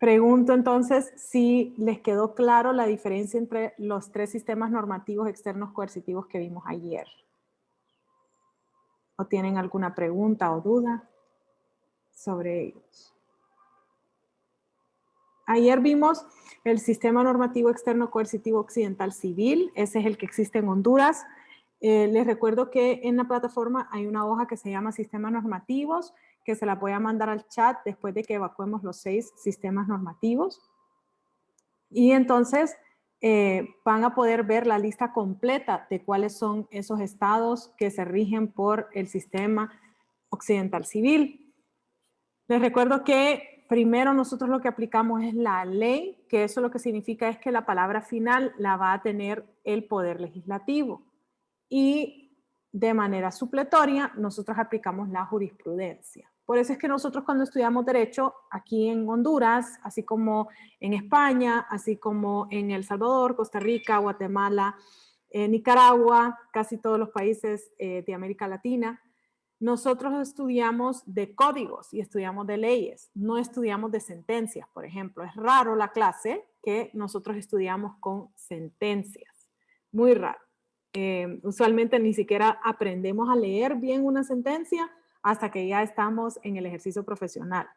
Pregunto entonces si les quedó claro la diferencia entre los tres sistemas normativos externos coercitivos que vimos ayer. ¿O tienen alguna pregunta o duda sobre ellos? Ayer vimos el sistema normativo externo coercitivo occidental civil, ese es el que existe en Honduras. Les recuerdo que en la plataforma hay una hoja que se llama sistemas normativos, que se la voy a mandar al chat después de que evacuemos los 6 sistemas normativos. Y entonces van a poder ver la lista completa de cuáles son esos estados que se rigen por el sistema occidental civil. Les recuerdo que primero nosotros lo que aplicamos es la ley, que eso lo que significa es que la palabra final la va a tener el Poder Legislativo. Y de manera supletoria nosotros aplicamos la jurisprudencia. Por eso es que nosotros cuando estudiamos Derecho aquí en Honduras, así como en España, así como en El Salvador, Costa Rica, Guatemala, Nicaragua, casi todos los países de América Latina, nosotros estudiamos de códigos y estudiamos de leyes, no estudiamos de sentencias, por ejemplo. Es raro la clase que nosotros estudiamos con sentencias, muy raro. Usualmente ni siquiera aprendemos a leer bien una sentencia hasta que ya estamos en el ejercicio profesional.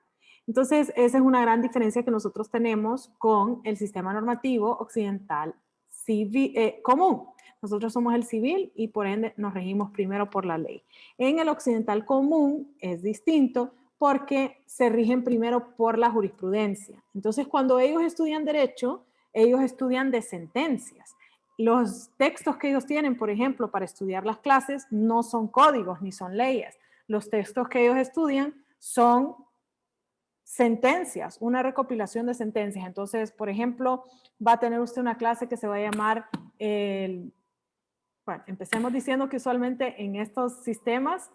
Entonces, esa es una gran diferencia que nosotros tenemos con el sistema normativo occidental civil, común. Nosotros somos el civil y por ende nos regimos primero por la ley. En el occidental común es distinto porque se rigen primero por la jurisprudencia. Entonces, cuando ellos estudian derecho, ellos estudian de sentencias. Los textos que ellos tienen, por ejemplo, para estudiar las clases, no son códigos ni son leyes. Los textos que ellos estudian son sentencias, una recopilación de sentencias. Entonces, por ejemplo, va a tener usted una clase que se va a llamar bueno, empecemos diciendo que usualmente en estos sistemas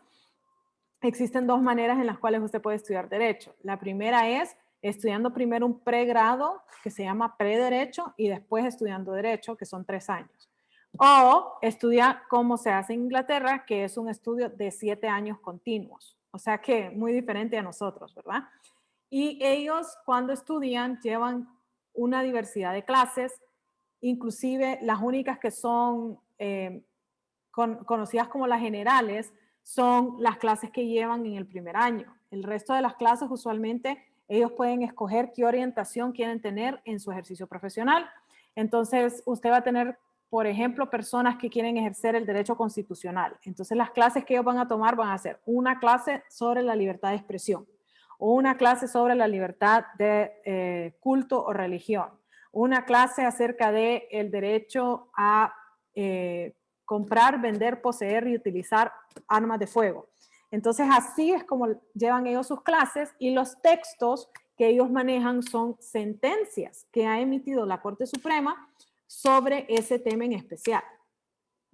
existen dos maneras en las cuales usted puede estudiar derecho. La primera es estudiando primero un pregrado que se llama prederecho y después estudiando derecho, que son 3 años. O estudia como se hace en Inglaterra, que es un estudio de 7 años continuos. O sea que muy diferente a nosotros, ¿verdad? Y ellos cuando estudian llevan una diversidad de clases, inclusive las únicas que son conocidas como las generales son las clases que llevan en el primer año. El resto de las clases usualmente ellos pueden escoger qué orientación quieren tener en su ejercicio profesional. Entonces usted va a tener, por ejemplo, personas que quieren ejercer el derecho constitucional. Entonces las clases que ellos van a tomar van a ser una clase sobre la libertad de expresión, o una clase sobre la libertad de culto o religión, una clase acerca del derecho a comprar, vender, poseer y utilizar armas de fuego. Entonces así es como llevan ellos sus clases y los textos que ellos manejan son sentencias que ha emitido la Corte Suprema sobre ese tema en especial.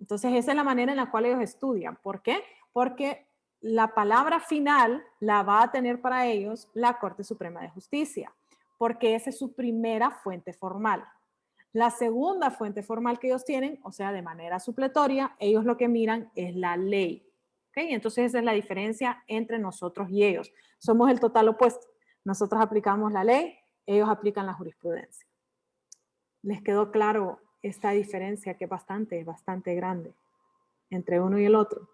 Entonces esa es la manera en la cual ellos estudian. ¿Por qué? Porque la palabra final la va a tener para ellos la Corte Suprema de Justicia, porque esa es su primera fuente formal. La segunda fuente formal que ellos tienen, o sea, de manera supletoria, ellos lo que miran es la ley. ¿Okay? Entonces esa es la diferencia entre nosotros y ellos. Somos el total opuesto. Nosotros aplicamos la ley, ellos aplican la jurisprudencia. ¿Les quedó claro esta diferencia que es bastante grande entre uno y el otro?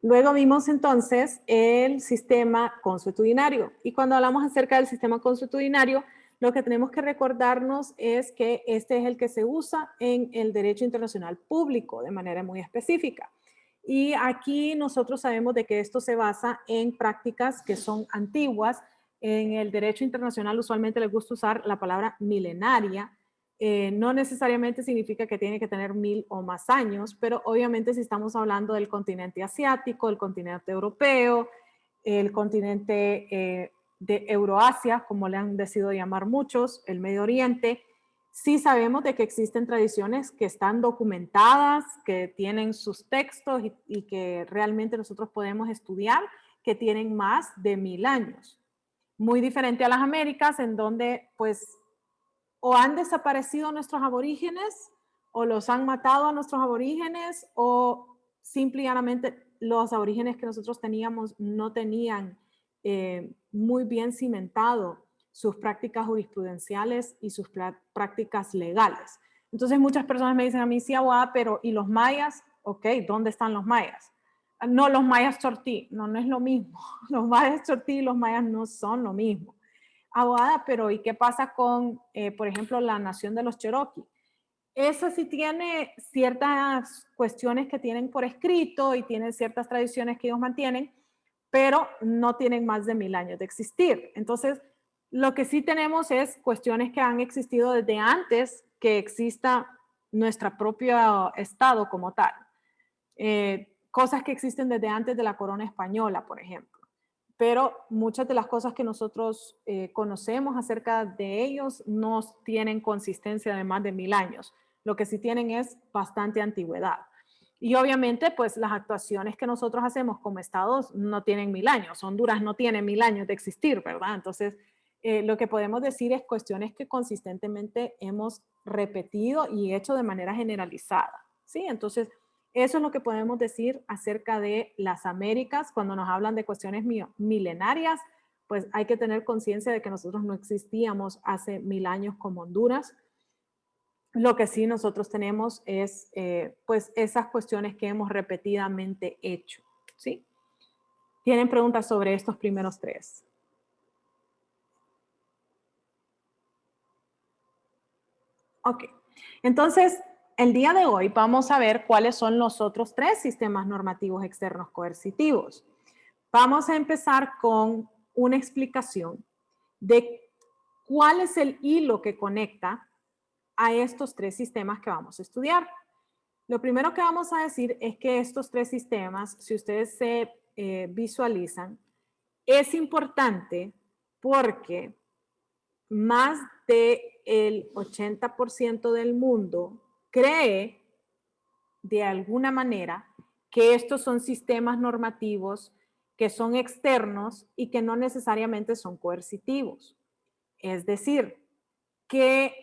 Luego vimos entonces el sistema consuetudinario. Y cuando hablamos acerca del sistema consuetudinario, lo que tenemos que recordarnos es que este es el que se usa en el derecho internacional público de manera muy específica. Y aquí nosotros sabemos de que esto se basa en prácticas que son antiguas. En el derecho internacional usualmente les gusta usar la palabra milenaria. No necesariamente significa que tiene que tener 1000 o más años, pero obviamente si estamos hablando del continente asiático, el continente europeo, el continente de Euroasia, como le han decidido llamar muchos, el Medio Oriente, sí sabemos de que existen tradiciones que están documentadas, que tienen sus textos y que realmente nosotros podemos estudiar, que tienen más de 1000 años. Muy diferente a las Américas, en donde pues o han desaparecido nuestros aborígenes, o los han matado a nuestros aborígenes, o simplemente los aborígenes que nosotros teníamos no tenían muy bien cimentado sus prácticas jurisprudenciales y sus prácticas legales. Entonces muchas personas me dicen a mí, sí, abogada, pero ¿y los mayas? Ok, ¿dónde están los mayas? No, los mayas chortí, no, no es lo mismo. Los mayas chortí y los mayas no son lo mismo. Abogada, pero ¿y qué pasa con, por ejemplo, la nación de los Cherokee? Esa sí tiene ciertas cuestiones que tienen por escrito y tienen ciertas tradiciones que ellos mantienen, pero no tienen más de 1000 años de existir. Entonces, lo que sí tenemos es cuestiones que han existido desde antes que exista nuestro propio estado como tal. Cosas que existen desde antes de la corona española, por ejemplo. Pero muchas de las cosas que nosotros conocemos acerca de ellos no tienen consistencia de más de 1000 años. Lo que sí tienen es bastante antigüedad. Y obviamente, pues las actuaciones que nosotros hacemos como estados no tienen 1000 años. Honduras no tiene 1000 años de existir, ¿verdad? Entonces, lo que podemos decir es cuestiones que consistentemente hemos repetido y hecho de manera generalizada, ¿sí? Entonces, eso es lo que podemos decir acerca de las Américas. Cuando nos hablan de cuestiones milenarias, pues hay que tener conciencia de que nosotros no existíamos hace 1000 años como Honduras. Lo que sí nosotros tenemos es pues esas cuestiones que hemos repetidamente hecho, ¿sí? ¿Tienen preguntas sobre estos primeros tres? Ok, entonces el día de hoy vamos a ver cuáles son los otros tres sistemas normativos externos coercitivos. Vamos a empezar con una explicación de cuál es el hilo que conecta a estos tres sistemas que vamos a estudiar. Lo primero que vamos a decir es que estos tres sistemas, si ustedes se visualizan, es importante porque más del 80% del mundo cree de alguna manera que estos son sistemas normativos que son externos y que no necesariamente son coercitivos. Es decir, que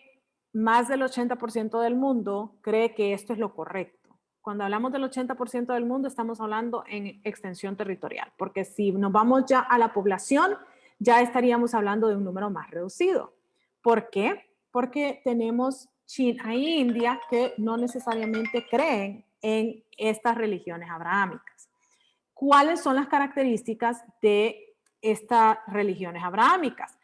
más del 80% del mundo cree que esto es lo correcto. Cuando hablamos del 80% del mundo, estamos hablando en extensión territorial, porque si nos vamos ya a la población, ya estaríamos hablando de un número más reducido. ¿Por qué? Porque tenemos China e India que no necesariamente creen en estas religiones abrahámicas. ¿Cuáles son las características de estas religiones abrahámicas?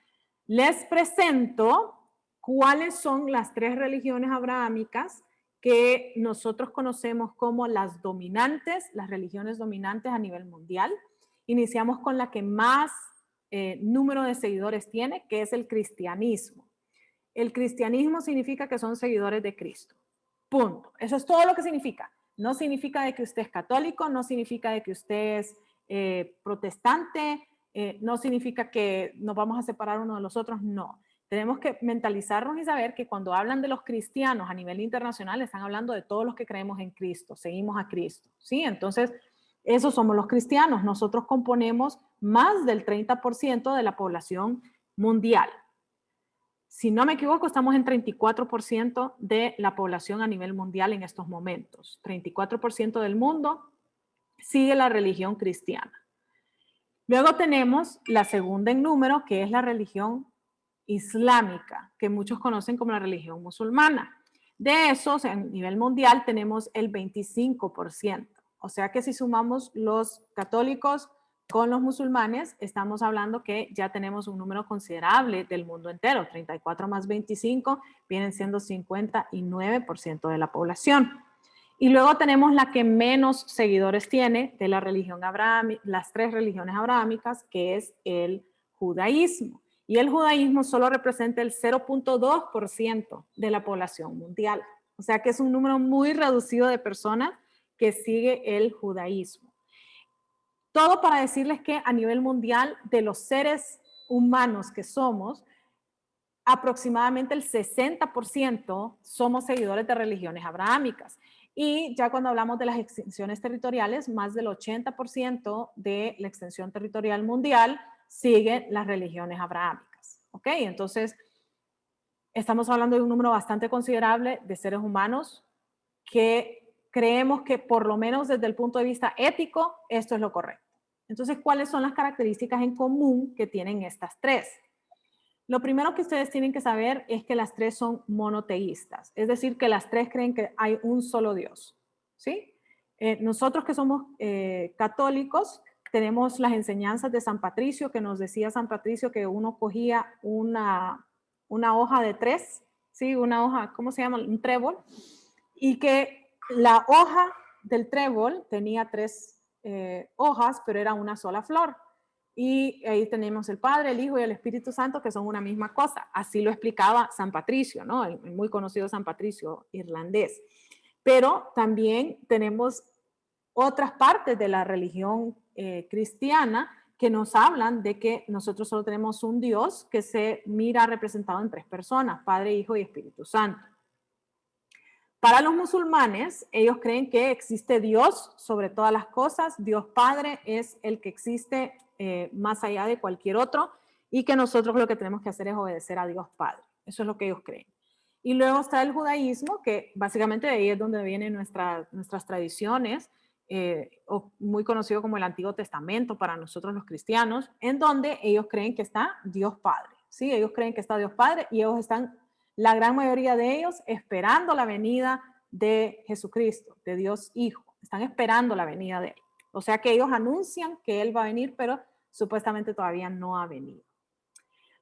Les presento cuáles son las tres religiones abrahámicas que nosotros conocemos como las dominantes, las religiones dominantes a nivel mundial. Iniciamos con la que más número de seguidores tiene, que es el cristianismo. El cristianismo significa que son seguidores de Cristo. Punto. Eso es todo lo que significa. No significa de que usted es católico, no significa de que usted es protestante, no significa que nos vamos a separar uno de los otros, no. Tenemos que mentalizarnos y saber que cuando hablan de los cristianos a nivel internacional, están hablando de todos los que creemos en Cristo, seguimos a Cristo, ¿sí? Entonces, esos somos los cristianos. Nosotros componemos más del 30% de la población mundial. Si no me equivoco, estamos en 34% de la población a nivel mundial en estos momentos. 34% del mundo sigue la religión cristiana. Luego tenemos la segunda en número, que es la religión islámica, que muchos conocen como la religión musulmana. De esos, a nivel mundial, tenemos el 25%. O sea que si sumamos los católicos con los musulmanes, estamos hablando que ya tenemos un número considerable del mundo entero. 34 más 25 vienen siendo 59% de la población. Y luego tenemos la que menos seguidores tiene de la religión abrahámica, las tres religiones abrahámicas, que es el judaísmo. Y el judaísmo solo representa el 0.2% de la población mundial. O sea que es un número muy reducido de personas que sigue el judaísmo. Todo para decirles que a nivel mundial, de los seres humanos que somos, aproximadamente el 60% somos seguidores de religiones abrahámicas. Y ya cuando hablamos de las extensiones territoriales, más del 80% de la extensión territorial mundial sigue las religiones abrahámicas. ¿Ok? Entonces, estamos hablando de un número bastante considerable de seres humanos que creemos que por lo menos desde el punto de vista ético, esto es lo correcto. Entonces, ¿cuáles son las características en común que tienen estas tres? Lo primero que ustedes tienen que saber es que las tres son monoteístas, es decir, que las tres creen que hay un solo Dios, ¿sí? Nosotros que somos católicos tenemos las enseñanzas de San Patricio, que nos decía San Patricio que uno cogía una hoja de tres, ¿sí? Una hoja, ¿cómo se llama? Un trébol, y que la hoja del trébol tenía tres hojas, pero era una sola flor. Y ahí tenemos el Padre, el Hijo y el Espíritu Santo, que son una misma cosa. Así lo explicaba San Patricio, ¿no? El muy conocido San Patricio irlandés. Pero también tenemos otras partes de la religión cristiana que nos hablan de que nosotros solo tenemos un Dios que se mira representado en tres personas, Padre, Hijo y Espíritu Santo. Para los musulmanes, ellos creen que existe Dios sobre todas las cosas, Dios Padre es el que existe más allá de cualquier otro y que nosotros lo que tenemos que hacer es obedecer a Dios Padre. Eso es lo que ellos creen. Y luego está el judaísmo, que básicamente de ahí es donde vienen nuestras tradiciones, o muy conocido como el Antiguo Testamento para nosotros los cristianos, en donde ellos creen que está Dios Padre. ¿Sí? Ellos creen que está Dios Padre y ellos están, la gran mayoría de ellos, esperando la venida de Jesucristo, de Dios Hijo. Están esperando la venida de Él. O sea que ellos anuncian que Él va a venir, pero supuestamente todavía no ha venido.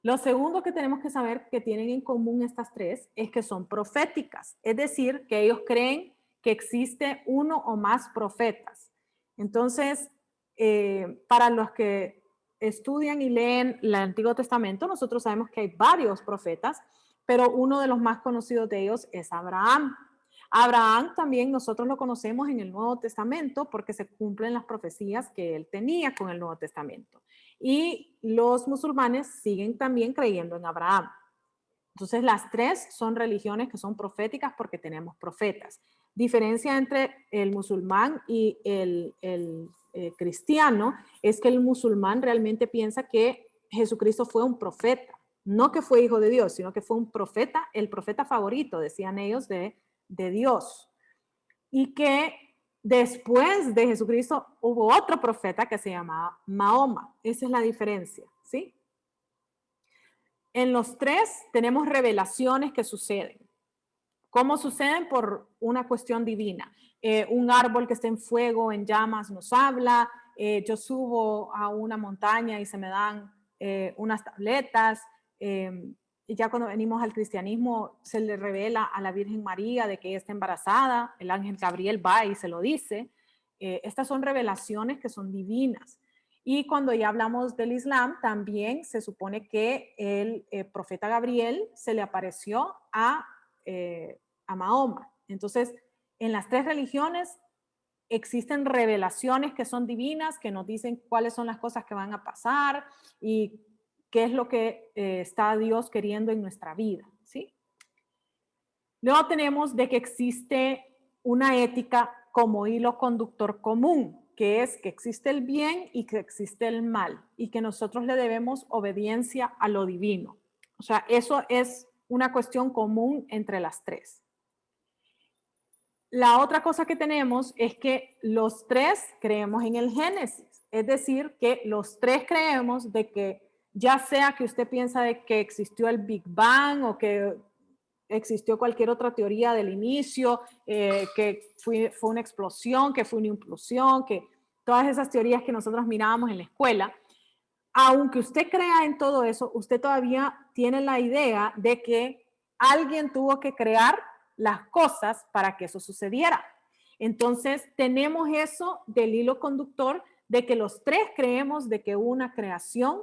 Lo segundo que tenemos que saber que tienen en común estas tres es que son proféticas, es decir, que ellos creen que existe uno o más profetas. Entonces, para los que estudian y leen el Antiguo Testamento, nosotros sabemos que hay varios profetas, pero uno de los más conocidos de ellos es Abraham. Abraham también nosotros lo conocemos en el Nuevo Testamento porque se cumplen las profecías que él tenía con el Nuevo Testamento. Y los musulmanes siguen también creyendo en Abraham. Entonces, las tres son religiones que son proféticas porque tenemos profetas. Diferencia entre el musulmán y el cristiano es que el musulmán realmente piensa que Jesucristo fue un profeta, no que fue hijo de Dios, sino que fue un profeta, el profeta favorito, decían ellos, de Dios. Y que después de Jesucristo hubo otro profeta que se llamaba Mahoma. Esa es la diferencia, ¿sí? En los tres tenemos revelaciones que suceden. ¿Cómo suceden? Por una cuestión divina. Un árbol que está en fuego, en llamas, nos habla. Yo subo a una montaña y se me dan unas tabletas. Y ya cuando venimos al cristianismo, se le revela a la Virgen María de que ella está embarazada. El ángel Gabriel va y se lo dice. Estas son revelaciones que son divinas. Y cuando ya hablamos del Islam, también se supone que el profeta Gabriel se le apareció a Mahoma. Entonces, en las tres religiones existen revelaciones que son divinas, que nos dicen cuáles son las cosas que van a pasar y qué es lo que está Dios queriendo en nuestra vida, ¿sí? Luego tenemos de que existe una ética como hilo conductor común, que es que existe el bien y que existe el mal, y que nosotros le debemos obediencia a lo divino. O sea, eso es una cuestión común entre las tres. La otra cosa que tenemos es que los tres creemos en el Génesis, es decir, que los tres creemos de que ya sea que usted piensa de que existió el Big Bang o que existió cualquier otra teoría del inicio, que fue una explosión, que fue una implosión, que todas esas teorías que nosotros mirábamos en la escuela, aunque usted crea en todo eso, usted todavía tiene la idea de que alguien tuvo que crear las cosas para que eso sucediera. Entonces, tenemos eso del hilo conductor de que los tres creemos de que hubo una creación,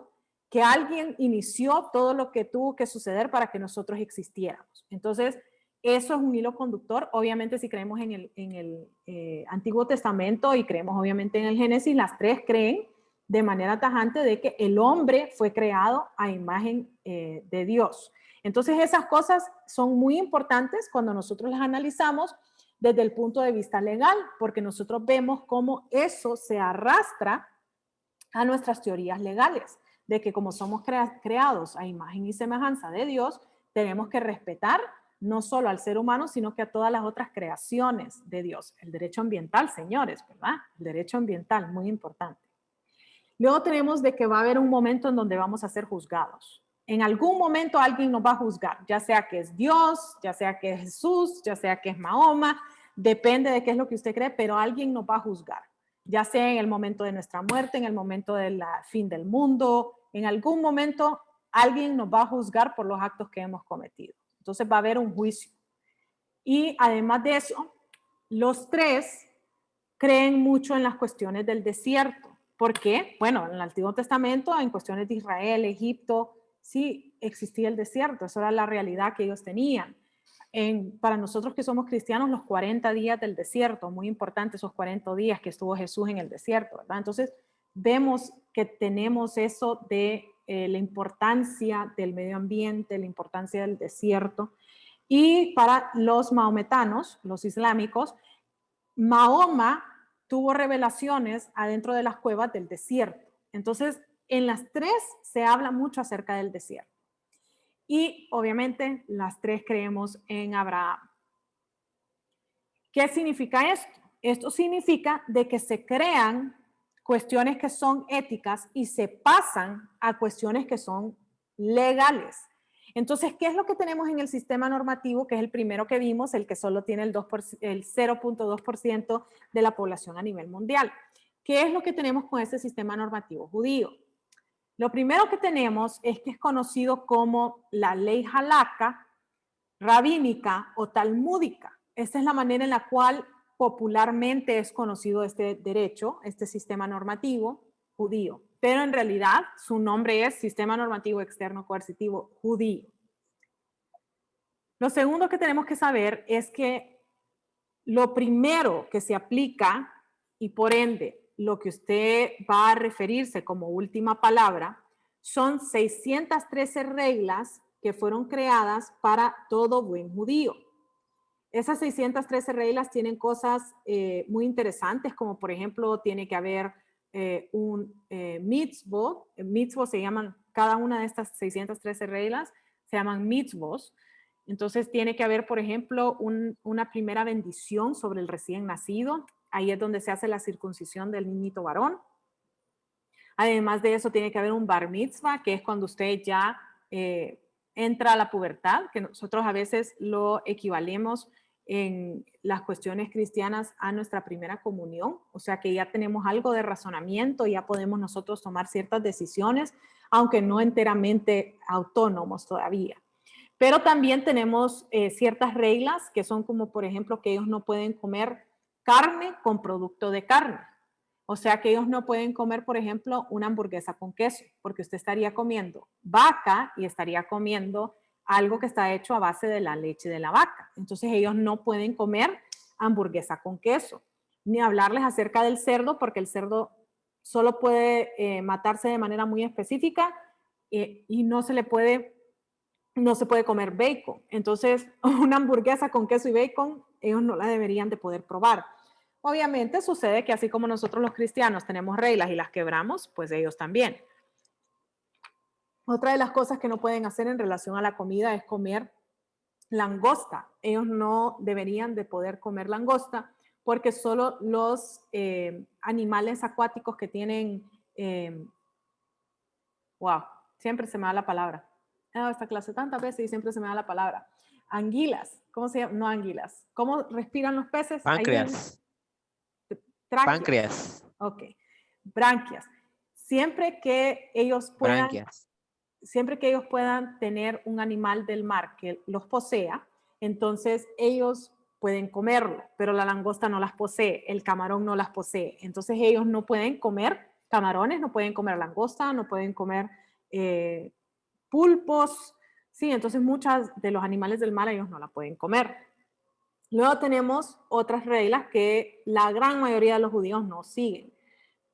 que alguien inició todo lo que tuvo que suceder para que nosotros existiéramos. Entonces, eso es un hilo conductor. Obviamente, si creemos en el Antiguo Testamento y creemos obviamente en el Génesis, las tres creen de manera tajante de que el hombre fue creado a imagen de Dios. Entonces, esas cosas son muy importantes cuando nosotros las analizamos desde el punto de vista legal, porque nosotros vemos cómo eso se arrastra a nuestras teorías legales, de que como somos creados a imagen y semejanza de Dios, tenemos que respetar no solo al ser humano, sino que a todas las otras creaciones de Dios. El derecho ambiental, señores, ¿verdad? El derecho ambiental, muy importante. Luego tenemos de que va a haber un momento en donde vamos a ser juzgados. En algún momento alguien nos va a juzgar, ya sea que es Dios, ya sea que es Jesús, ya sea que es Mahoma, depende de qué es lo que usted cree, pero alguien nos va a juzgar, ya sea en el momento de nuestra muerte, en el momento del fin del mundo, en algún momento alguien nos va a juzgar por los actos que hemos cometido. Entonces va a haber un juicio. Y además de eso, los tres creen mucho en las cuestiones del desierto. ¿Por qué? Bueno, en el Antiguo Testamento, en cuestiones de Israel, Egipto, sí existía el desierto, eso era la realidad que ellos tenían. Para nosotros que somos cristianos, los 40 días del desierto, muy importante esos 40 días que estuvo Jesús en el desierto, ¿verdad? Entonces, vemos que tenemos eso de la importancia del medio ambiente, la importancia del desierto. Y para los mahometanos, los islámicos, Mahoma tuvo revelaciones adentro de las cuevas del desierto. Entonces, en las tres se habla mucho acerca del desierto. Y obviamente las tres creemos en Abraham. ¿Qué significa esto? Esto significa de que se crean cuestiones que son éticas y se pasan a cuestiones que son legales. Entonces, ¿qué es lo que tenemos en el sistema normativo? Que es el primero que vimos, el que solo tiene el 0.2% de la población a nivel mundial. ¿Qué es lo que tenemos con ese sistema normativo judío? Lo primero que tenemos es que es conocido como la ley halakha, rabínica o talmúdica. Esta es la manera en la cual popularmente es conocido este derecho, este sistema normativo judío. Pero en realidad su nombre es Sistema Normativo Externo Coercitivo Judío. Lo segundo que tenemos que saber es que lo primero que se aplica y por ende lo que usted va a referirse como última palabra son 613 reglas que fueron creadas para todo buen judío. Esas 613 reglas tienen cosas muy interesantes, como por ejemplo tiene que haber un mitzvot. Mitzvot se llaman, cada una de estas 613 reglas se llaman mitzvot. Entonces tiene que haber, por ejemplo, una primera bendición sobre el recién nacido. Ahí es donde se hace la circuncisión del niñito varón. Además de eso, tiene que haber un bar mitzvah, que es cuando usted ya entra a la pubertad, que nosotros a veces lo equivalemos en las cuestiones cristianas a nuestra primera comunión, o sea que ya tenemos algo de razonamiento, ya podemos nosotros tomar ciertas decisiones, aunque no enteramente autónomos todavía. Pero también tenemos ciertas reglas que son como, por ejemplo, que ellos no pueden comer carne con producto de carne. O sea que ellos no pueden comer, por ejemplo, una hamburguesa con queso, porque usted estaría comiendo vaca y estaría comiendo algo que está hecho a base de la leche de la vaca. Entonces ellos no pueden comer hamburguesa con queso, ni hablarles acerca del cerdo, porque el cerdo solo puede matarse de manera muy específica y no se puede comer bacon. Entonces, una hamburguesa con queso y bacon, ellos no la deberían de poder probar. Obviamente sucede que así como nosotros los cristianos tenemos reglas y las quebramos, pues ellos también. Otra de las cosas que no pueden hacer en relación a la comida es comer langosta. Ellos no deberían de poder comer langosta porque solo los animales acuáticos que tienen, wow, siempre se me da la palabra. He dado esta clase tantas veces y siempre se me da la palabra. Anguilas, ¿cómo se llama? No anguilas. ¿Cómo respiran los peces? Páncreas. Páncreas. Ok, branquias. Siempre que ellos puedan, Branquias. siempre que ellos puedan tener un animal del mar que los posea, entonces ellos pueden comerlo, pero la langosta no las posee, el camarón no las posee. Entonces ellos no pueden comer camarones, no pueden comer langosta, no pueden comer pulpos. Sí, entonces muchas de los animales del mar ellos no la pueden comer. Luego tenemos otras reglas que la gran mayoría de los judíos no siguen.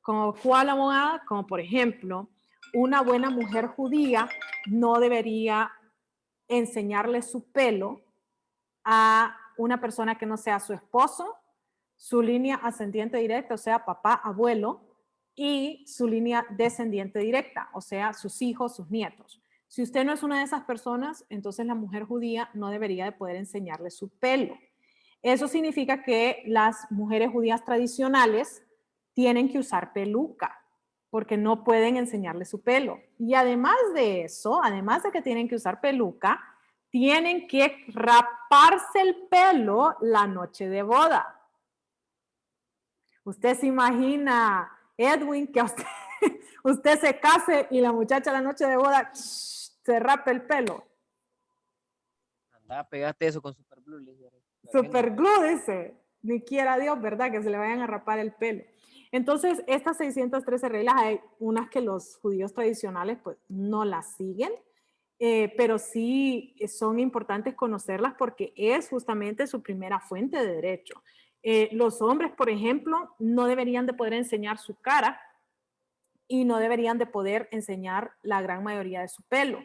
Como cuál, abogada, como por ejemplo, una buena mujer judía no debería enseñarle su pelo a una persona que no sea su esposo, su línea ascendiente directa, o sea, papá, abuelo, y su línea descendiente directa, o sea, sus hijos, sus nietos. Si usted no es una de esas personas, entonces la mujer judía no debería de poder enseñarle su pelo. Eso significa que las mujeres judías tradicionales tienen que usar peluca. porque no pueden enseñarle su pelo. Y además de eso, además de que tienen que usar peluca, tienen que raparse el pelo la noche de boda. Usted se imagina, Edwin, que usted se case y la muchacha la noche de boda se rape el pelo. Anda, pegaste eso con Superglue. Superglue, dice. Ni quiera Dios, ¿verdad? Que se le vayan a rapar el pelo. Entonces, estas 613 reglas, hay unas que los judíos tradicionales pues no las siguen, pero sí son importantes conocerlas porque es justamente su primera fuente de derecho. Los hombres, por ejemplo, no deberían de poder enseñar su cara y no deberían de poder enseñar la gran mayoría de su pelo,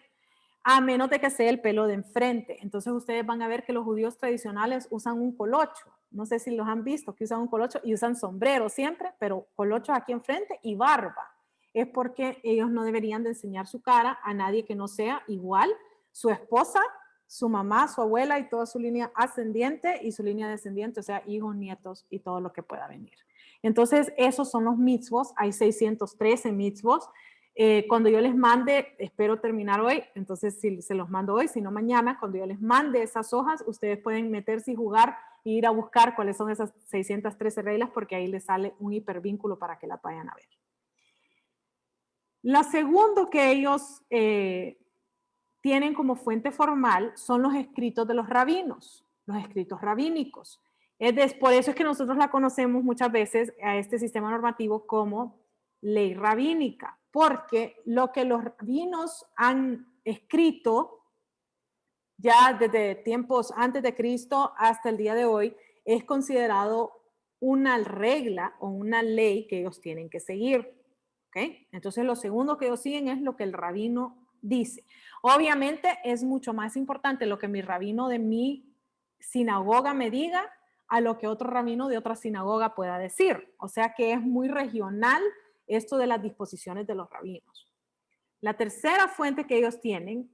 a menos de que sea el pelo de enfrente. Entonces ustedes van a ver que los judíos tradicionales usan un colocho. No sé si los han visto, que usan un colocho y usan sombrero siempre, pero colochos aquí enfrente y barba. Es porque ellos no deberían de enseñar su cara a nadie que no sea igual su esposa, su mamá, su abuela y toda su línea ascendiente y su línea descendiente, o sea, hijos, nietos y todo lo que pueda venir. Entonces, esos son los mitzvos. Hay 613 mitzvos. Cuando yo les mande, espero terminar hoy, entonces si se los mando hoy, si no mañana, cuando yo les mande esas hojas, ustedes pueden meterse y jugar e ir a buscar cuáles son esas 613 reglas, porque ahí les sale un hipervínculo para que la vayan a ver. Lo segundo que ellos tienen como fuente formal son los escritos de los rabinos, los escritos rabínicos. Por eso es que nosotros la conocemos muchas veces a este sistema normativo como ley rabínica, porque lo que los rabinos han escrito ya desde tiempos antes de Cristo hasta el día de hoy es considerado una regla o una ley que ellos tienen que seguir. ¿Okay? Entonces lo segundo que ellos siguen es lo que el rabino dice. Obviamente es mucho más importante lo que mi rabino de mi sinagoga me diga a lo que otro rabino de otra sinagoga pueda decir. O sea que es muy regional esto de las disposiciones de los rabinos. La tercera fuente que ellos tienen,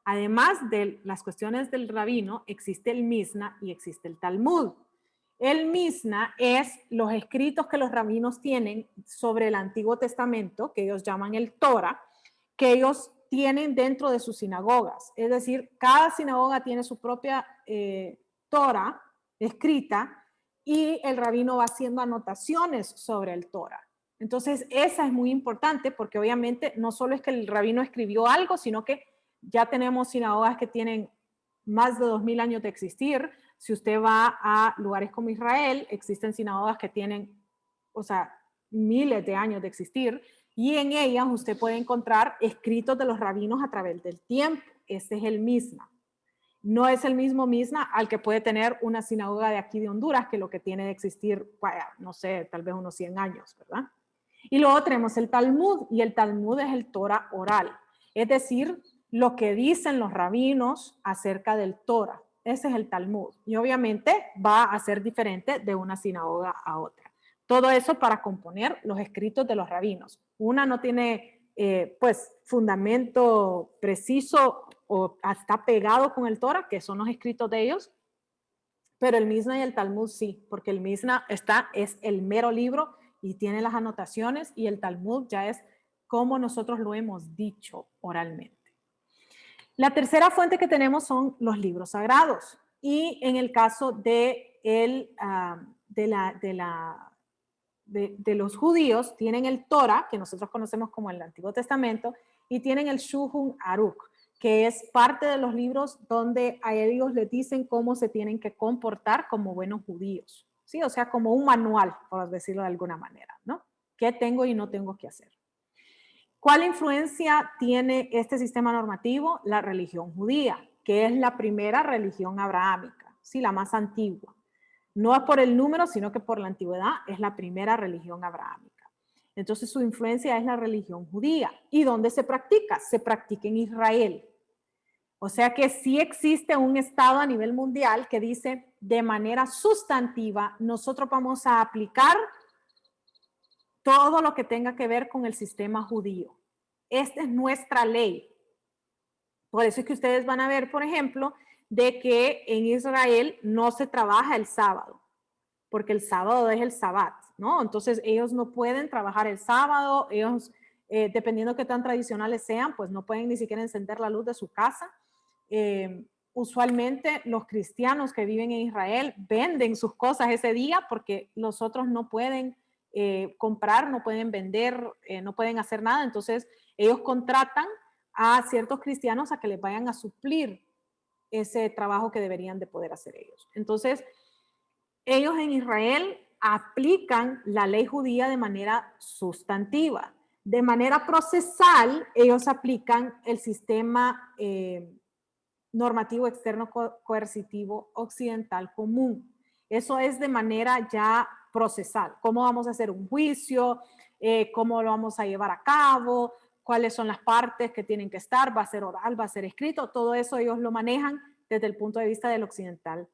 además de las cuestiones del rabino, existe el Misna y existe el Talmud. El Misna es los escritos que los rabinos tienen sobre el Antiguo Testamento, que ellos llaman el Torah, que ellos tienen dentro de sus sinagogas. Es decir, cada sinagoga tiene su propia Torah escrita y el rabino va haciendo anotaciones sobre el Torah. Entonces, esa es muy importante porque obviamente no solo es que el rabino escribió algo, sino que ya tenemos sinagogas que tienen más de 2000 años de existir. Si usted va a lugares como Israel, existen sinagogas que tienen, o sea, miles de años de existir y en ellas usted puede encontrar escritos de los rabinos a través del tiempo. Ese es el Misna. No es el mismo Misna al que puede tener una sinagoga de aquí de Honduras, que lo que tiene de existir, no sé, tal vez unos 100 años, ¿verdad? Y luego tenemos el Talmud, y el Talmud es el Torah oral, es decir, lo que dicen los rabinos acerca del Torah. Ese es el Talmud. Y obviamente va a ser diferente de una sinagoga a otra. Todo eso para componer los escritos de los rabinos. Una no tiene, pues, fundamento preciso o está pegado con el Torah, que son los escritos de ellos, pero el Misna y el Talmud sí, porque el Misna es el mero libro y tiene las anotaciones y el Talmud ya es como nosotros lo hemos dicho oralmente. La tercera fuente que tenemos son los libros sagrados y en el caso de los judíos tienen el Torah, que nosotros conocemos como el Antiguo Testamento, y tienen el Shulchan Aruch, que es parte de los libros donde a ellos les dicen cómo se tienen que comportar como buenos judíos, ¿sí? O sea, como un manual, por decirlo de alguna manera, ¿no? ¿Qué tengo y no tengo que hacer? ¿Cuál influencia tiene este sistema normativo? La religión judía, que es la primera religión abrahámica, ¿sí? La más antigua. No es por el número, sino que por la antigüedad es la primera religión abrahámica. Entonces su influencia es la religión judía. ¿Y dónde se practica? Se practica en Israel. O sea que sí existe un estado a nivel mundial que dice de manera sustantiva, nosotros vamos a aplicar todo lo que tenga que ver con el sistema judío. Esta es nuestra ley. Por eso es que ustedes van a ver, por ejemplo, de que en Israel no se trabaja el sábado, porque el sábado es el Sabbat. ¿no? Entonces ellos no pueden trabajar el sábado, ellos, dependiendo de qué tan tradicionales sean, pues no pueden ni siquiera encender la luz de su casa. Usualmente los cristianos que viven en Israel venden sus cosas ese día porque los otros no pueden comprar, no pueden vender, no pueden hacer nada. Entonces ellos contratan a ciertos cristianos a que les vayan a suplir ese trabajo que deberían de poder hacer ellos. Entonces, ellos en Israel aplican la ley judía de manera sustantiva. De manera procesal, ellos aplican el sistema normativo externo coercitivo occidental común. Eso es de manera ya procesal. ¿Cómo vamos a hacer un juicio? ¿Cómo lo vamos a llevar a cabo? ¿Cuáles son las partes que tienen que estar? ¿Va a ser oral? ¿Va a ser escrito? Todo eso ellos lo manejan desde el punto de vista del occidental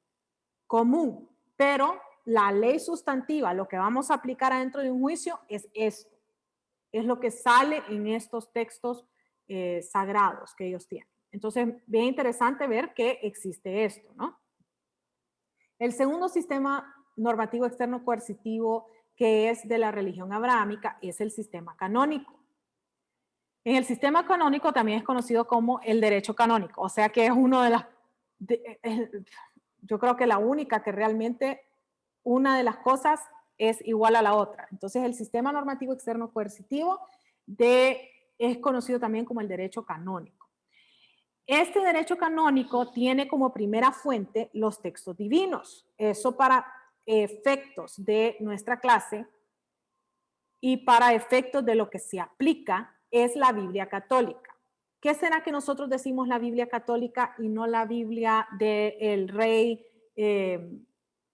común. Pero la ley sustantiva, lo que vamos a aplicar adentro de un juicio es esto. Es lo que sale en estos textos sagrados que ellos tienen. Entonces, bien interesante ver que existe esto, ¿no? El segundo sistema normativo externo coercitivo que es de la religión abrahámica es el sistema canónico. En el sistema canónico también es conocido como el derecho canónico, o sea que es uno de las, yo creo que la única que realmente una de las cosas es igual a la otra. Entonces el sistema normativo externo coercitivo es conocido también como el derecho canónico. Este derecho canónico tiene como primera fuente los textos divinos. Eso para efectos de nuestra clase y para efectos de lo que se aplica es la Biblia católica. ¿Qué será que nosotros decimos la Biblia católica y no la Biblia del rey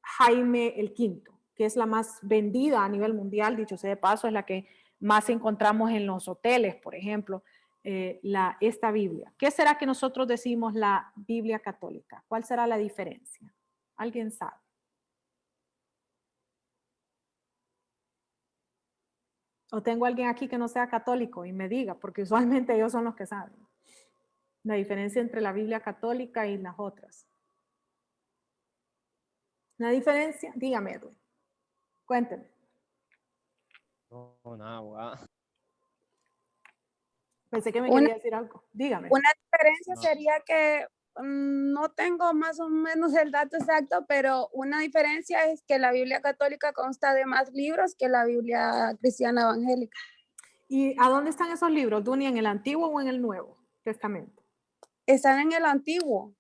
Jaime el V, que es la más vendida a nivel mundial, dicho sea de paso, es la que más encontramos en los hoteles, por ejemplo, esta Biblia? ¿Qué será que nosotros decimos la Biblia católica? ¿Cuál será la diferencia? ¿Alguien sabe? O tengo alguien aquí que no sea católico y me diga, porque usualmente ellos son los que saben la diferencia entre la Biblia católica y las otras. ¿Una diferencia? Dígame, Edwin. Cuénteme. No, nada, abogada. Pensé que me quería decir algo. Dígame. Una diferencia No. sería que no tengo más o menos el dato exacto, pero una diferencia es que la Biblia católica consta de más libros que la Biblia cristiana evangélica. ¿Y a dónde están esos libros, Duny? ¿En el Antiguo o en el Nuevo Testamento? Están en el Antiguo.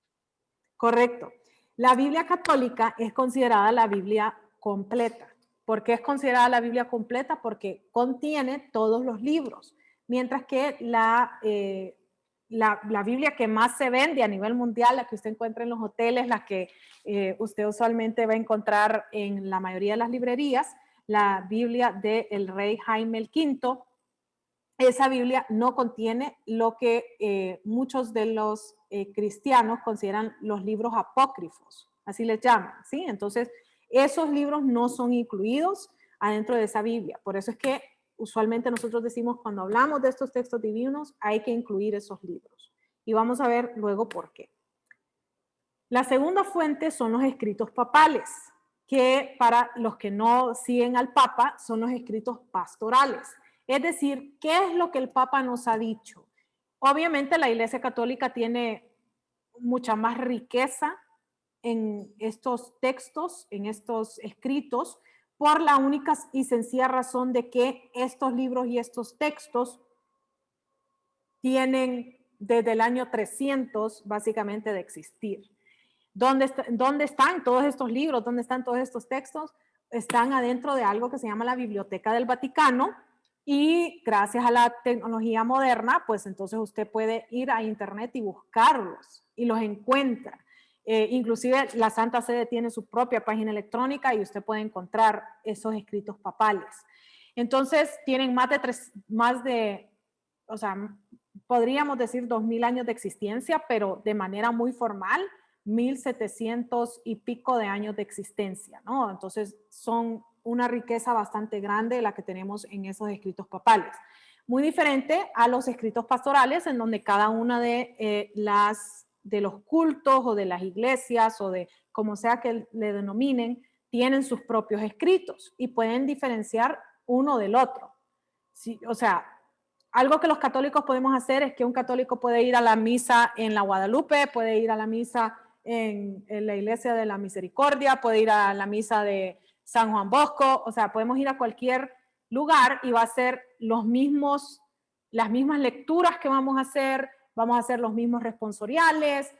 Correcto. La Biblia católica es considerada la Biblia completa. ¿Por qué es considerada la Biblia completa? Porque contiene todos los libros, mientras que la Biblia que más se vende a nivel mundial, la que usted encuentra en los hoteles, la que usted usualmente va a encontrar en la mayoría de las librerías, la Biblia del rey Jaime el V, esa Biblia no contiene lo que muchos de los cristianos consideran los libros apócrifos, así les llaman, ¿sí? Entonces, esos libros no son incluidos adentro de esa Biblia. Por eso es que usualmente nosotros decimos, cuando hablamos de estos textos divinos, hay que incluir esos libros. Y vamos a ver luego por qué. La segunda fuente son los escritos papales, que para los que no siguen al Papa son los escritos pastorales. Es decir, ¿qué es lo que el Papa nos ha dicho? Obviamente la Iglesia Católica tiene mucha más riqueza en estos textos, en estos escritos, por la única y sencilla razón de que estos libros y estos textos tienen desde el año 300 básicamente de existir. ¿Dónde están todos estos libros? ¿Dónde están todos estos textos? Están adentro de algo que se llama la Biblioteca del Vaticano, y gracias a la tecnología moderna, pues entonces usted puede ir a internet y buscarlos y los encuentra. Inclusive la Santa Sede tiene su propia página electrónica y usted puede encontrar esos escritos papales. Entonces tienen o sea, podríamos decir 2000 años de existencia, pero de manera muy formal, 1700 y pico de años de existencia, ¿no? Entonces son una riqueza bastante grande la que tenemos en esos escritos papales. Muy diferente a los escritos pastorales, en donde cada una de los cultos o de las iglesias o de como sea que le denominen, tienen sus propios escritos y pueden diferenciar uno del otro. Sí, o sea, algo que los católicos podemos hacer es que un católico puede ir a la misa en la Guadalupe, puede ir a la misa en la Iglesia de la Misericordia, puede ir a la misa de San Juan Bosco, o sea, podemos ir a cualquier lugar y va a ser las mismas lecturas que vamos a hacer los mismos responsoriales,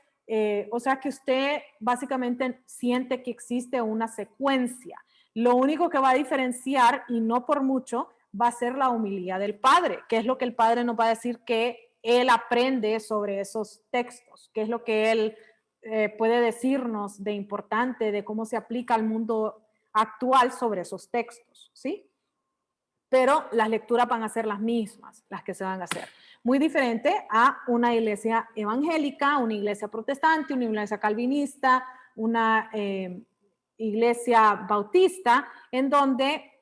o sea que usted básicamente siente que existe una secuencia. Lo único que va a diferenciar, y no por mucho, va a ser la humildad del Padre, que es lo que el Padre nos va a decir que él aprende sobre esos textos, que es lo que él puede decirnos de importante, de cómo se aplica al mundo actual sobre esos textos, ¿sí? Pero las lecturas van a ser las mismas, las que se van a hacer. Muy diferente a una iglesia evangélica, una iglesia protestante, una iglesia calvinista, una iglesia bautista, en donde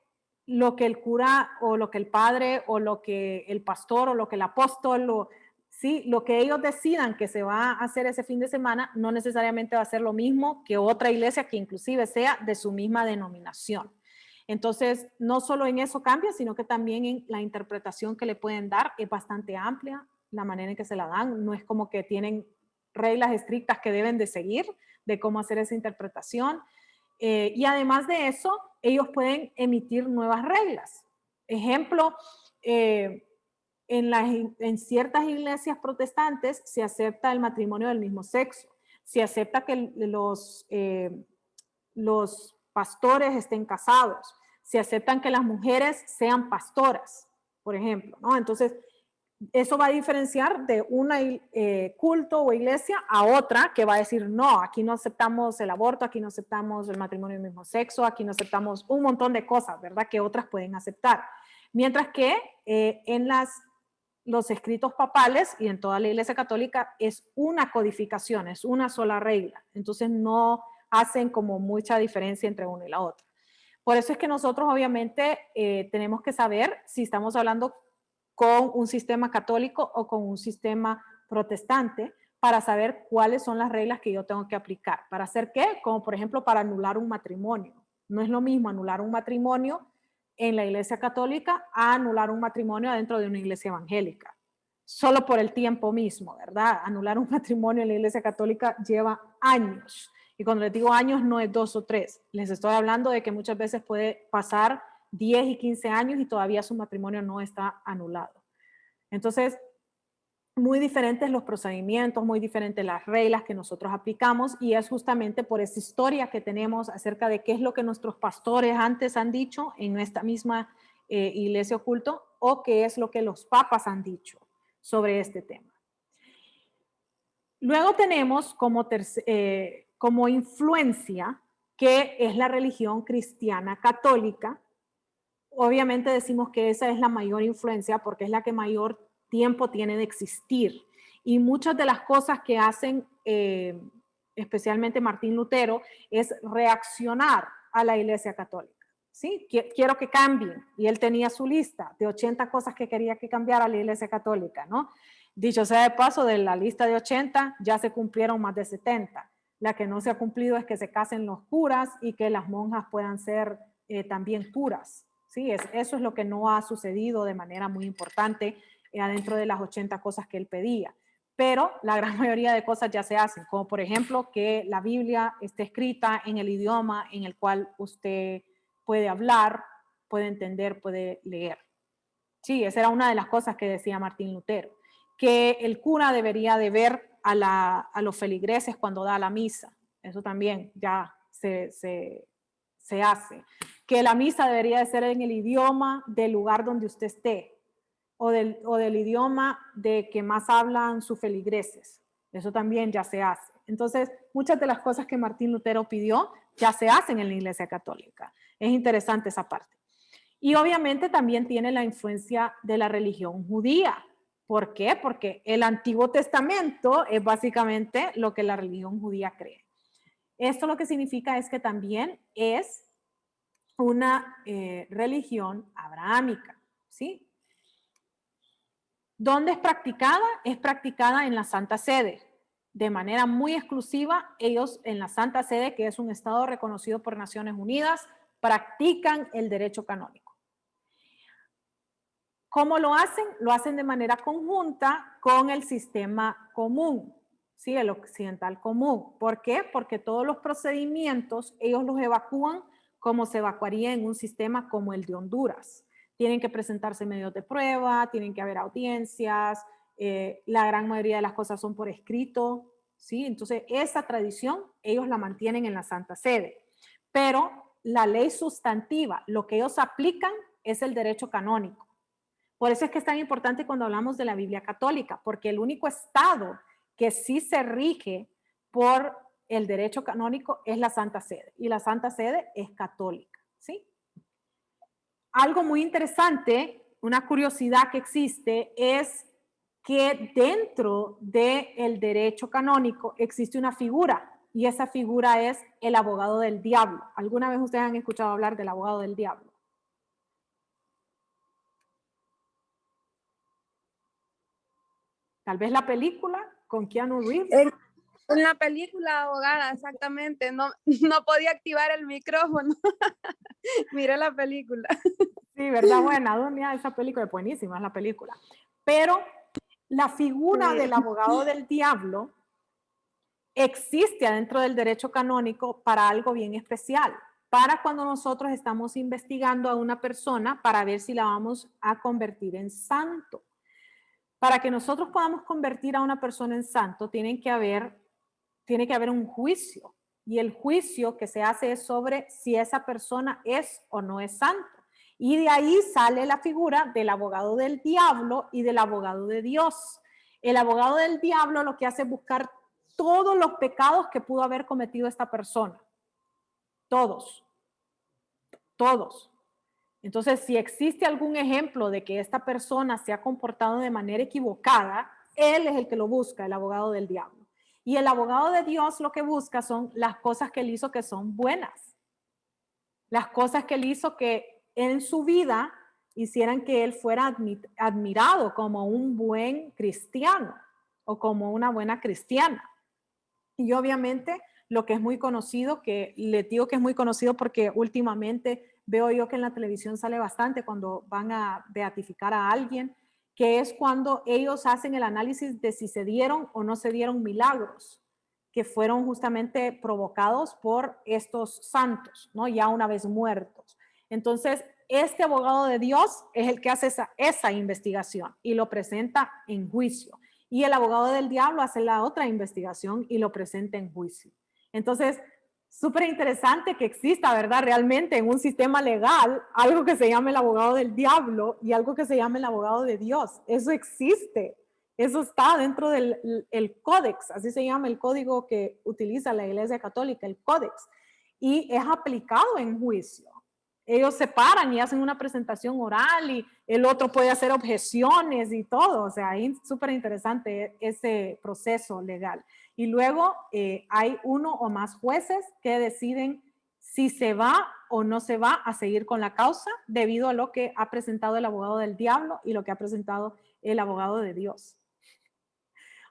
lo que el cura o lo que el padre o lo que el pastor o lo que el apóstol, ¿sí? Lo que ellos decidan que se va a hacer ese fin de semana no necesariamente va a ser lo mismo que otra iglesia que inclusive sea de su misma denominación. Entonces, no solo en eso cambia, sino que también en la interpretación que le pueden dar es bastante amplia, la manera en que se la dan. No es como que tienen reglas estrictas que deben de seguir de cómo hacer esa interpretación. Y además de eso, ellos pueden emitir nuevas reglas. Ejemplo, en ciertas iglesias protestantes se acepta el matrimonio del mismo sexo. Se acepta que los pastores estén casados. Se aceptan que las mujeres sean pastoras, por ejemplo, ¿no? Entonces, eso va a diferenciar de una culto o iglesia a otra que va a decir, no, aquí no aceptamos el aborto, aquí no aceptamos el matrimonio del mismo sexo, aquí no aceptamos un montón de cosas, ¿verdad? Que otras pueden aceptar. Mientras que en los escritos papales y en toda la iglesia católica es una codificación, es una sola regla. Entonces no hacen como mucha diferencia entre una y la otra. Por eso es que nosotros obviamente tenemos que saber si estamos hablando con un sistema católico o con un sistema protestante para saber cuáles son las reglas que yo tengo que aplicar. ¿Para hacer qué? Como por ejemplo para anular un matrimonio. No es lo mismo anular un matrimonio en la iglesia católica a anular un matrimonio dentro de una iglesia evangélica. Solo por el tiempo mismo, ¿verdad? Anular un matrimonio en la iglesia católica lleva años. Y cuando les digo años no es 2 o 3. Les estoy hablando de que muchas veces puede pasar 10 y 15 años y todavía su matrimonio no está anulado. Entonces, muy diferentes los procedimientos, muy diferentes las reglas que nosotros aplicamos y es justamente por esa historia que tenemos acerca de qué es lo que nuestros pastores antes han dicho en esta misma iglesia oculto o qué es lo que los papas han dicho sobre este tema. Luego tenemos como influencia que es la religión cristiana católica. Obviamente decimos que esa es la mayor influencia porque es la que mayor tiempo tiene de existir. Y muchas de las cosas que hacen, especialmente Martín Lutero, es reaccionar a la Iglesia Católica. ¿Sí? Quiero que cambien. Y él tenía su lista de 80 cosas que quería que cambiara la Iglesia Católica, ¿no? Dicho sea de paso, de la lista de 80 ya se cumplieron más de 70. La que no se ha cumplido es que se casen los curas y que las monjas puedan ser también curas. Sí, eso es lo que no ha sucedido de manera muy importante adentro de las 80 cosas que él pedía. Pero la gran mayoría de cosas ya se hacen, como por ejemplo que la Biblia esté escrita en el idioma en el cual usted puede hablar, puede entender, puede leer. Sí, esa era una de las cosas que decía Martín Lutero, que el cura debería de ver a los feligreses cuando da la misa. Eso también ya se hace. Que la misa debería de ser en el idioma del lugar donde usted esté o del idioma de que más hablan sus feligreses. Eso también ya se hace. Entonces, muchas de las cosas que Martín Lutero pidió ya se hacen en la Iglesia Católica. Es interesante esa parte. Y obviamente también tiene la influencia de la religión judía. ¿Por qué? Porque el Antiguo Testamento es básicamente lo que la religión judía cree. Esto lo que significa es que también es una religión abrahámica, ¿sí? ¿Dónde es practicada? Es practicada en la Santa Sede. de manera muy exclusiva, ellos en la Santa Sede, que es un estado reconocido por Naciones Unidas, practican el derecho canónico. ¿Cómo lo hacen? Lo hacen de manera conjunta con el sistema común, ¿sí? El occidental común. ¿Por qué? Porque todos los procedimientos ellos los evacúan como se evacuaría en un sistema como el de Honduras. Tienen que presentarse medios de prueba, tienen que haber audiencias, la gran mayoría de las cosas son por escrito, ¿sí? Entonces, esa tradición ellos la mantienen en la Santa Sede. Pero la ley sustantiva, lo que ellos aplican es el derecho canónico. Por eso es que es tan importante cuando hablamos de la Biblia católica, porque el único estado que sí se rige por el derecho canónico es la Santa Sede, y la Santa Sede es católica, ¿sí? Algo muy interesante, una curiosidad que existe es que dentro del derecho canónico existe una figura, y esa figura es el abogado del diablo. ¿Alguna vez ustedes han escuchado hablar del abogado del diablo? Tal vez la película con Keanu Reeves. En la película abogada, exactamente. No podía activar el micrófono. Miré la película. Sí, ¿verdad? Buena, Dunia, esa película es buenísima, es la película. Pero la figura del abogado del diablo existe adentro del derecho canónico para algo bien especial, para cuando nosotros estamos investigando a una persona para ver si la vamos a convertir en santo. Para que nosotros podamos convertir a una persona en santo, tiene que haber un juicio, y el juicio que se hace es sobre si esa persona es o no es santo. Y de ahí sale la figura del abogado del diablo y del abogado de Dios. El abogado del diablo lo que hace es buscar todos los pecados que pudo haber cometido esta persona. Todos. Entonces, si existe algún ejemplo de que esta persona se ha comportado de manera equivocada, él es el que lo busca, el abogado del diablo. Y el abogado de Dios lo que busca son las cosas que él hizo que son buenas. Las cosas que él hizo que en su vida hicieran que él fuera admirado como un buen cristiano o como una buena cristiana. Y obviamente lo que es muy conocido, que le digo que es muy conocido porque últimamente veo yo que en la televisión sale bastante cuando van a beatificar a alguien, que es cuando ellos hacen el análisis de si se dieron o no se dieron milagros que fueron justamente provocados por estos santos, ¿no? Ya una vez muertos. Entonces, este abogado de Dios es el que hace esa investigación y lo presenta en juicio. Y el abogado del diablo hace la otra investigación y lo presenta en juicio. Entonces, súper interesante que exista, ¿verdad? Realmente en un sistema legal, algo que se llama el abogado del diablo y algo que se llama el abogado de Dios. Eso existe. Eso está dentro del códex, así se llama el código que utiliza la Iglesia Católica, el códex. Y es aplicado en juicio. Ellos se paran y hacen una presentación oral y el otro puede hacer objeciones y todo. O sea, es súper interesante ese proceso legal. Y luego hay uno o más jueces que deciden si se va o no se va a seguir con la causa debido a lo que ha presentado el abogado del diablo y lo que ha presentado el abogado de Dios.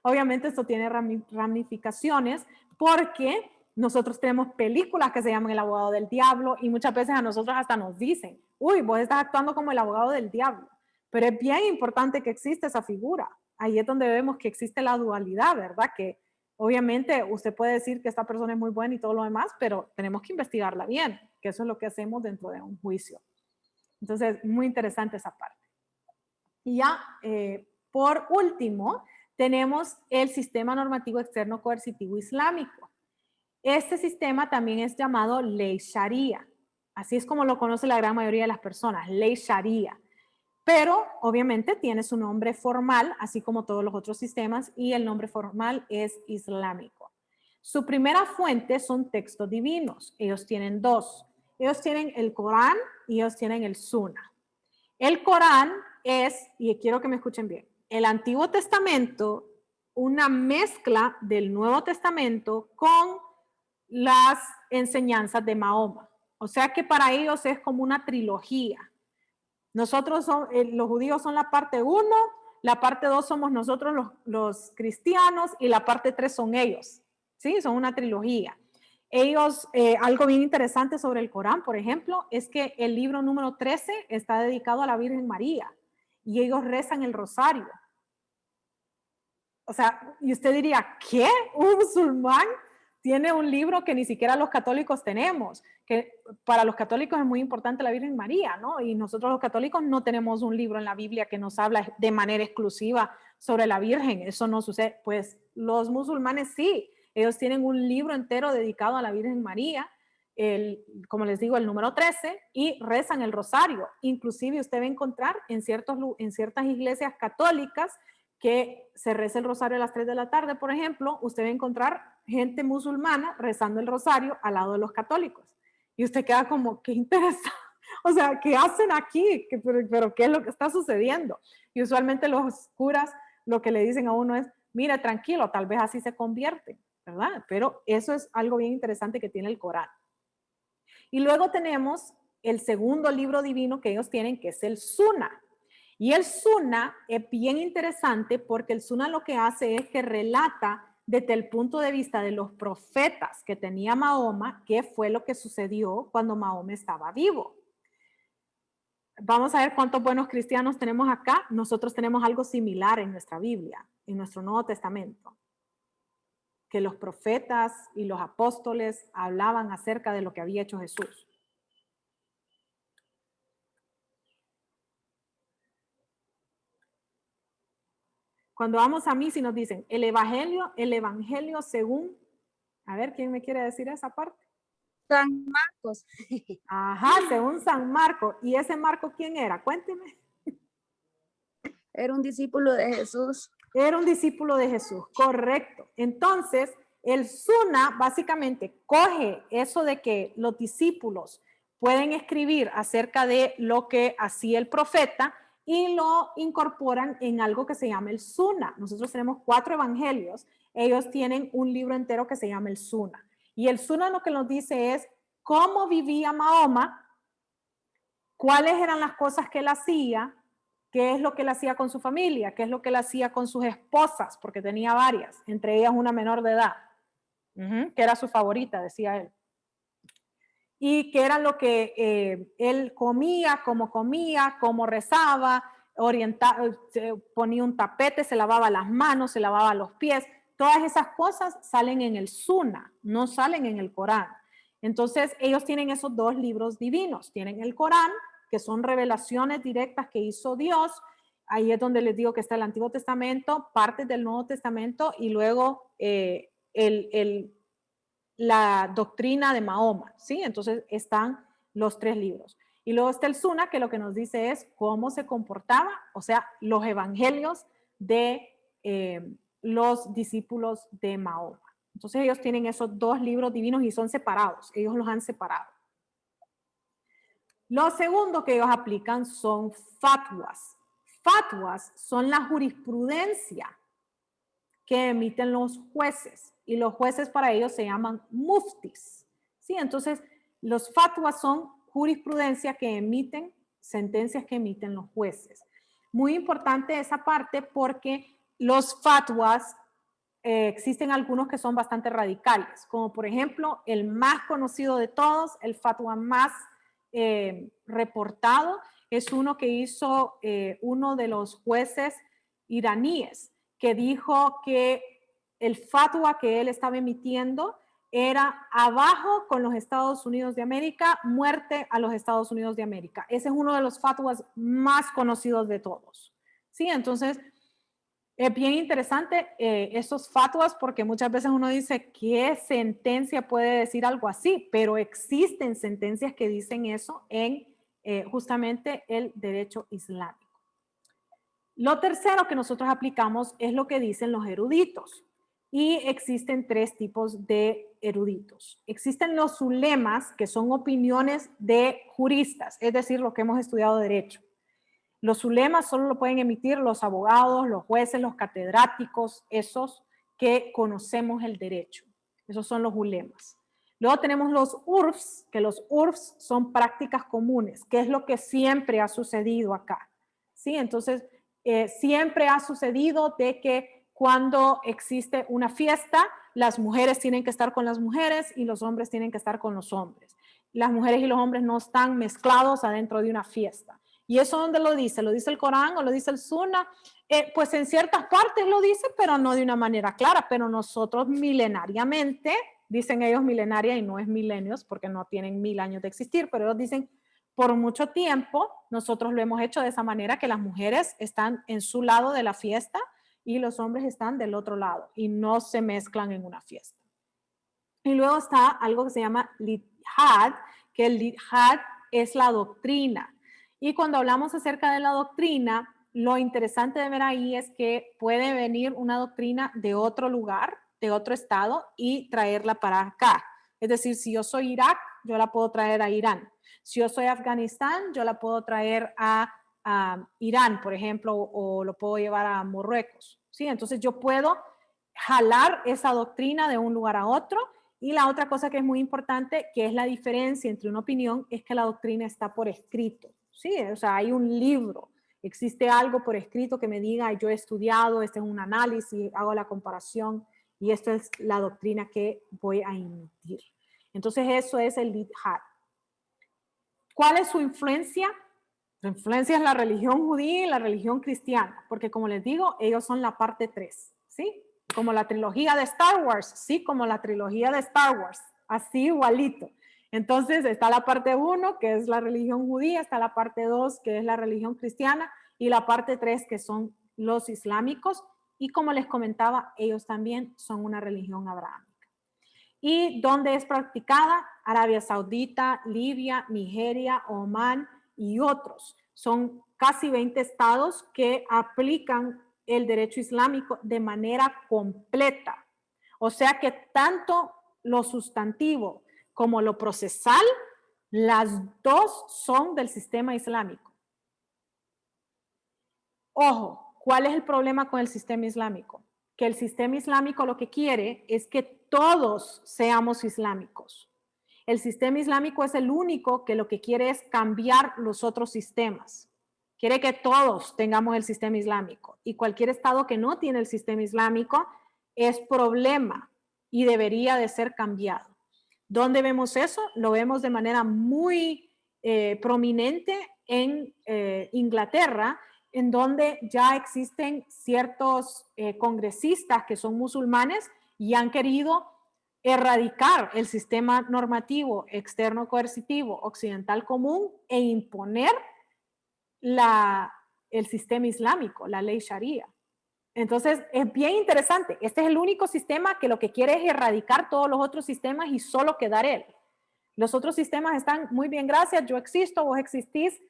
Obviamente esto tiene ramificaciones porque nosotros tenemos películas que se llaman El abogado del diablo y muchas veces a nosotros hasta nos dicen, uy, vos estás actuando como el abogado del diablo. Pero es bien importante que exista esa figura. Ahí es donde vemos que existe la dualidad, ¿verdad? Que obviamente usted puede decir que esta persona es muy buena y todo lo demás, pero tenemos que investigarla bien, que eso es lo que hacemos dentro de un juicio. Entonces, muy interesante esa parte. Y ya, por último, tenemos el sistema normativo externo coercitivo islámico. Este sistema también es llamado ley sharia. Así es como lo conoce la gran mayoría de las personas, ley sharia. Pero obviamente tiene su nombre formal, así como todos los otros sistemas, y el nombre formal es islámico. Su primera fuente son textos divinos. Ellos tienen dos. Ellos tienen el Corán y ellos tienen el Sunna. El Corán es, y quiero que me escuchen bien, el Antiguo Testamento, una mezcla del Nuevo Testamento con las enseñanzas de Mahoma. O sea que para ellos es como una trilogía. Nosotros los judíos son la parte 1, la parte 2 somos nosotros los cristianos y la parte 3 son ellos, ¿sí? Son una trilogía. Ellos, algo bien interesante sobre el Corán, por ejemplo, es que el libro número 13 está dedicado a la Virgen María y ellos rezan el rosario. O sea, y usted diría, ¿qué? ¿Un musulmán tiene un libro que ni siquiera los católicos tenemos? Que para los católicos es muy importante la Virgen María, ¿no? Y nosotros los católicos no tenemos un libro en la Biblia que nos habla de manera exclusiva sobre la Virgen. Eso no sucede. Pues los musulmanes sí. Ellos tienen un libro entero dedicado a la Virgen María, como les digo, el número 13, y rezan el rosario. Inclusive usted va a encontrar en ciertas iglesias católicas que se reza el rosario a las 3 de la tarde, por ejemplo, usted va a encontrar gente musulmana rezando el rosario al lado de los católicos. Y usted queda como, qué interesante. O sea, ¿qué hacen aquí? Pero ¿qué es lo que está sucediendo? Y usualmente los curas lo que le dicen a uno es, mire, tranquilo, tal vez así se convierte, ¿verdad? Pero eso es algo bien interesante que tiene el Corán. Y luego tenemos el segundo libro divino que ellos tienen, que es el Sunnah. Y el Sunnah es bien interesante porque el Sunnah lo que hace es que relata desde el punto de vista de los profetas que tenía Mahoma, qué fue lo que sucedió cuando Mahoma estaba vivo. Vamos a ver cuántos buenos cristianos tenemos acá. Nosotros tenemos algo similar en nuestra Biblia, en nuestro Nuevo Testamento, que los profetas y los apóstoles hablaban acerca de lo que había hecho Jesús. Cuando vamos a misa y nos dicen el evangelio según, a ver, ¿quién me quiere decir esa parte? San Marcos. Ajá, según San Marcos. ¿Y ese Marcos quién era? Cuénteme. Era un discípulo de Jesús. Era un discípulo de Jesús, correcto. Entonces, el Sunnah básicamente coge eso de que los discípulos pueden escribir acerca de lo que hacía el profeta y lo incorporan en algo que se llama el Sunnah. Nosotros tenemos 4 evangelios, ellos tienen un libro entero que se llama el Sunnah. Y el Sunnah lo que nos dice es cómo vivía Mahoma, cuáles eran las cosas que él hacía, qué es lo que él hacía con su familia, qué es lo que él hacía con sus esposas, porque tenía varias, entre ellas una menor de edad, que era su favorita, decía él. Y qué era lo que él comía, cómo rezaba, ponía un tapete, se lavaba las manos, se lavaba los pies. Todas esas cosas salen en el Sunnah, no salen en el Corán. Entonces, ellos tienen esos 2 libros divinos. Tienen el Corán, que son revelaciones directas que hizo Dios. Ahí es donde les digo que está el Antiguo Testamento, partes del Nuevo Testamento y luego la doctrina de Mahoma, ¿sí? Entonces están los 3 libros. Y luego está el Sunnah, que lo que nos dice es cómo se comportaba, o sea, los evangelios de los discípulos de Mahoma. Entonces ellos tienen esos 2 libros divinos y son separados, ellos los han separado. Lo segundo que ellos aplican son fatwas. Fatwas son la jurisprudencia que emiten los jueces y los jueces para ellos se llaman muftis. ¿Sí? Entonces, los fatwas son jurisprudencia que emiten, sentencias que emiten los jueces. Muy importante esa parte porque los fatwas existen algunos que son bastante radicales, como por ejemplo el más conocido de todos, el fatwa más reportado, es uno que hizo uno de los jueces iraníes, que dijo que el fatwa que él estaba emitiendo era abajo con los Estados Unidos de América, muerte a los Estados Unidos de América. Ese es uno de los fatwas más conocidos de todos. ¿Sí? Entonces, es bien interesante esos fatwas porque muchas veces uno dice, ¿qué sentencia puede decir algo así? Pero existen sentencias que dicen eso en justamente el derecho islámico. Lo tercero que nosotros aplicamos es lo que dicen los eruditos. Y existen 3 tipos de eruditos. Existen los ulemas, que son opiniones de juristas, es decir, lo que hemos estudiado derecho. Los ulemas solo lo pueden emitir los abogados, los jueces, los catedráticos, esos que conocemos el derecho. Esos son los ulemas. Luego tenemos los urfs, que los urfs son prácticas comunes, que es lo que siempre ha sucedido acá. ¿Sí? Entonces, Siempre ha sucedido de que cuando existe una fiesta, las mujeres tienen que estar con las mujeres y los hombres tienen que estar con los hombres. Las mujeres y los hombres no están mezclados adentro de una fiesta. ¿Y eso dónde lo dice? ¿Lo dice el Corán o lo dice el Sunna? Pues en ciertas partes lo dice, pero no de una manera clara. Pero nosotros milenariamente, dicen ellos milenaria y no es milenios porque no tienen 1000 años de existir, pero ellos dicen por mucho tiempo nosotros lo hemos hecho de esa manera que las mujeres están en su lado de la fiesta y los hombres están del otro lado y no se mezclan en una fiesta. Y luego está algo que se llama Lijad, que el Lijad es la doctrina. Y cuando hablamos acerca de la doctrina, lo interesante de ver ahí es que puede venir una doctrina de otro lugar, de otro estado, y traerla para acá. Es decir, si yo soy Irak, yo la puedo traer a Irán. Si yo soy Afganistán, yo la puedo traer a Irán, por ejemplo, o lo puedo llevar a Marruecos. ¿Sí? Entonces yo puedo jalar esa doctrina de un lugar a otro. Y la otra cosa que es muy importante, que es la diferencia entre una opinión, es que la doctrina está por escrito. ¿Sí? O sea, hay un libro, existe algo por escrito que me diga, yo he estudiado, este es un análisis, hago la comparación y esta es la doctrina que voy a emitir. Entonces eso es el Lijad. ¿Cuál es su influencia? Su influencia es la religión judía y la religión cristiana, porque como les digo, ellos son la parte 3, ¿sí? Como la trilogía de Star Wars, sí, como la trilogía de Star Wars, así igualito. Entonces está la parte 1, que es la religión judía, está la parte 2, que es la religión cristiana, y la parte 3, que son los islámicos, y como les comentaba, ellos también son una religión abrahámica. ¿Y dónde es practicada? Arabia Saudita, Libia, Nigeria, Omán y otros. Son casi 20 estados que aplican el derecho islámico de manera completa. O sea que tanto lo sustantivo como lo procesal, las dos son del sistema islámico. Ojo, ¿cuál es el problema con el sistema islámico? Que el sistema islámico lo que quiere es que todos seamos islámicos. El sistema islámico es el único que lo que quiere es cambiar los otros sistemas. Quiere que todos tengamos el sistema islámico y cualquier estado que no tiene el sistema islámico es problema y debería de ser cambiado. ¿Dónde vemos eso? Lo vemos de manera muy prominente en Inglaterra, en donde ya existen ciertos congresistas que son musulmanes y han querido erradicar el sistema normativo externo coercitivo occidental común e imponer el sistema islámico, la ley sharia. Entonces, es bien interesante. Este es el único sistema que lo que quiere es erradicar todos los otros sistemas y solo quedar él. Los otros sistemas están muy bien, gracias, yo existo, vos existís,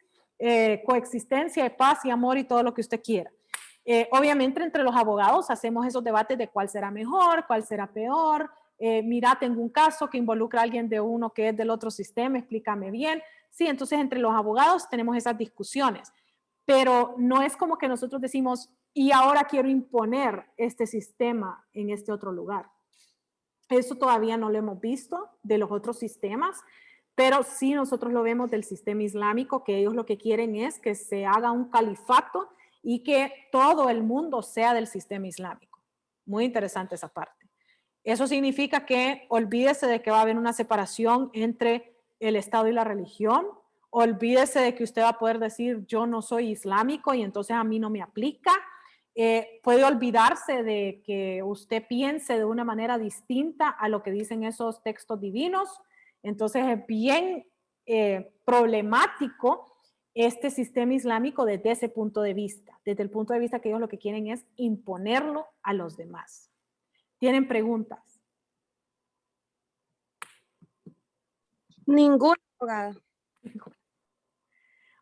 coexistencia, paz y amor y todo lo que usted quiera. Obviamente entre los abogados hacemos esos debates de cuál será mejor, cuál será peor. Mira, tengo un caso que involucra a alguien de uno que es del otro sistema, explícame bien. Sí, entonces entre los abogados tenemos esas discusiones, pero no es como que nosotros decimos, y ahora quiero imponer este sistema en este otro lugar. Eso todavía no lo hemos visto de los otros sistemas, pero sí nosotros lo vemos del sistema islámico, que ellos lo que quieren es que se haga un califato y que todo el mundo sea del sistema islámico. Muy interesante esa parte. Eso significa que olvídese de que va a haber una separación entre el Estado y la religión. Olvídese de que usted va a poder decir yo no soy islámico y entonces a mí no me aplica. Puede olvidarse de que usted piense de una manera distinta a lo que dicen esos textos divinos. Entonces es bien problemático este sistema islámico desde ese punto de vista, desde el punto de vista que ellos lo que quieren es imponerlo a los demás. ¿Tienen preguntas? Ninguna, abogada.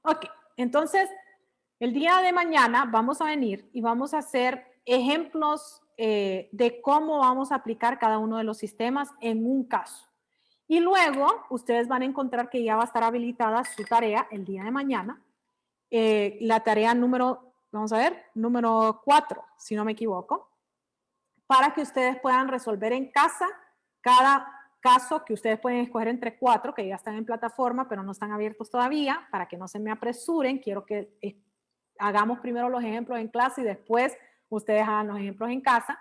Ok, entonces el día de mañana vamos a venir y vamos a hacer ejemplos de cómo vamos a aplicar cada uno de los sistemas en un caso. Y luego ustedes van a encontrar que ya va a estar habilitada su tarea el día de mañana. La tarea número, vamos a ver, número 4, si no me equivoco, para que ustedes puedan resolver en casa cada caso que ustedes pueden escoger entre 4, que ya están en plataforma, pero no están abiertos todavía, para que no se me apresuren. Quiero que hagamos primero los ejemplos en clase y después ustedes hagan los ejemplos en casa.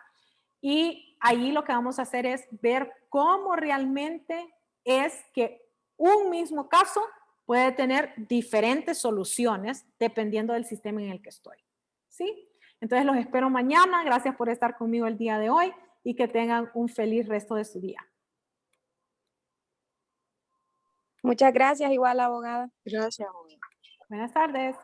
Y ahí lo que vamos a hacer es ver cómo realmente es que un mismo caso puede tener diferentes soluciones dependiendo del sistema en el que estoy. ¿Sí? Entonces los espero mañana. Gracias por estar conmigo el día de hoy y que tengan un feliz resto de su día. Muchas gracias, igual abogada. Gracias, abogada. Buenas tardes.